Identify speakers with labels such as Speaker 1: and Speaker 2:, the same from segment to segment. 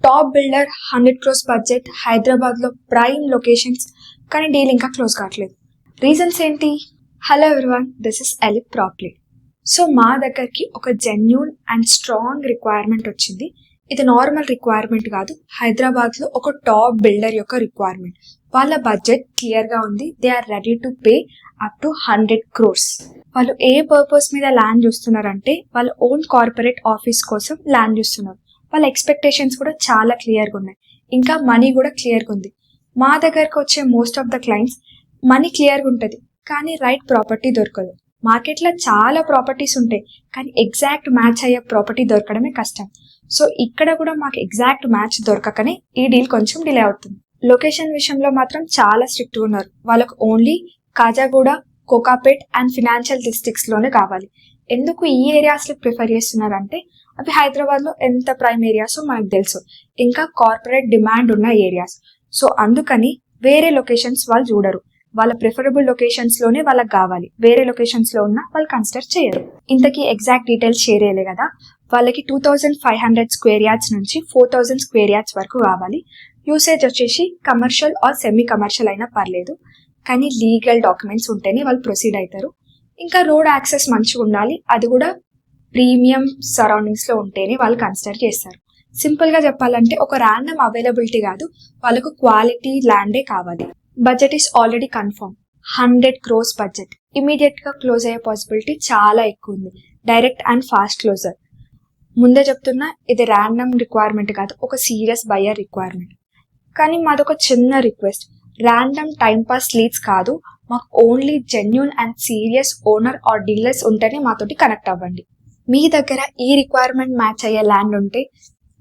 Speaker 1: Top builder 100 crores budget Hyderabad లో prime locations, కానీ deal ఇంకా క్లోజ్ కావట్లేదు. రీజన్స్ ఏంటి? Hello everyone, this is Elip properly. So మా దగ్గరికి ఒక జెన్యూన్ అండ్ స్ట్రాంగ్ రిక్వైర్మెంట్ వచ్చింది. ఇది నార్మల్ రిక్వైర్మెంట్ కాదు, హైదరాబాద్ లో ఒక టాప్ బిల్డర్ యొక్క రిక్వైర్మెంట్. వాళ్ళ బడ్జెట్ క్లియర్ గా ఉంది. They are ready to pay up to 100 crores. వాళ్ళు ఏ పర్పస్ మీద ల్యాండ్ చూస్తున్నారంటే వాళ్ళ ఓన్ కార్పొరేట్ ఆఫీస్ కోసం ల్యాండ్ చూస్తున్నారు. వాళ్ళ ఎక్స్పెక్టేషన్స్ కూడా చాలా క్లియర్గా ఉన్నాయి. ఇంకా మనీ కూడా క్లియర్గా ఉంది. మా దగ్గరకు వచ్చే most of the clients money క్లియర్గా ఉంటుంది, కానీ రైట్ ప్రాపర్టీ దొరకదు. మార్కెట్లో చాలా ప్రాపర్టీస్ ఉంటాయి, కానీ ఎగ్జాక్ట్ మ్యాచ్ అయ్యే ప్రాపర్టీ దొరకడమే కష్టం. సో ఇక్కడ కూడా మాకు ఎగ్జాక్ట్ మ్యాచ్ దొరకకనే ఈ డీల్ కొంచెం డిలే అవుతుంది. లొకేషన్ విషయంలో మాత్రం చాలా స్ట్రిక్ట్గా ఉన్నారు. వాళ్ళకు only Khajaguda, Kokapet and financial districts లోనే కావాలి. ఎందుకు ఈ ఏరియాస్ లో ప్రిఫర్ చేస్తున్నారంటే అవి హైదరాబాద్ లో ఎంత ప్రైమ్ ఏరియాసో మనకు తెలుసు, ఇంకా కార్పొరేట్ డిమాండ్ ఉన్న ఏరియాస్. సో అందుకని వేరే లొకేషన్స్ వాళ్ళు చూడరు. వాళ్ళ ప్రిఫరబుల్ లొకేషన్స్ లోనే వాళ్ళకి కావాలి. వేరే లొకేషన్స్ లో ఉన్న వాళ్ళు కన్సిడర్ చేయరు. ఇంతకీ ఎగ్జాక్ట్ డీటెయిల్స్ షేర్ చేయలే కదా. వాళ్ళకి 2500 స్క్వేర్ యార్డ్స్ నుంచి 4000 స్క్వేర్ యార్డ్స్ వరకు కావాలి. యూసేజ్ వచ్చేసి కమర్షియల్ ఆర్ సెమీ కమర్షియల్ అయినా పర్లేదు, కానీ లీగల్ డాక్యుమెంట్స్ ఉంటేనే వాళ్ళు ప్రొసీడ్ అవుతారు. ఇంకా రోడ్ యాక్సెస్ మంచిగా ఉండాలి, అది కూడా ప్రీమియం సరౌండింగ్స్ లో ఉంటేనే వాళ్ళు కన్సిడర్ చేస్తారు. సింపుల్ గా చెప్పాలంటే ఒక ర్యాండమ్ అవైలబిలిటీ కాదు, వాళ్ళకు క్వాలిటీ ల్యాండే కావాలి. Budget is already confirm, 100 crores budget. Immediate గా క్లోజ్ అయ్యే పాసిబిలిటీ చాలా ఎక్కువ ఉంది. Direct and fast closure. ముందే చెప్తున్నా, ఇది ర్యాండమ్ రిక్వైర్మెంట్ కాదు, ఒక సీరియస్ బయ్యర్ రిక్వైర్మెంట్. కానీ మాదొక చిన్న request, random time pass leads కాదు, మాకు only genuine and serious owner are dealers ఉంటేనే మాతోటి కనెక్ట్ అవ్వండి. మీ దగ్గర ఈ రిక్వైర్మెంట్ మ్యాచ్ అయ్యే ల్యాండ్ ఉంటే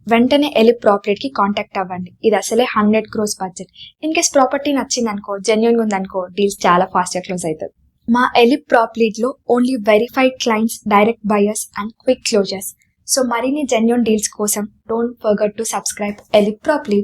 Speaker 1: వెంటనే ఎలిప్ ప్రాపర్టీ కి కాంటాక్ట్ అవ్వండి. ఇది అసలే 100 crores budget. In case property నచ్చింది అనుకో, జెన్యూన్ ఉంది అనుకో, డీల్స్ చాలా ఫాస్ట్ గా క్లోజ్ అవుతుంది. మా ఎలిప్ ప్రాపర్టీ లో only verified clients, direct buyers and quick closers. So మరిన్ని జెన్యూన్ డీల్స్ కోసం don't forget to subscribe Elip property.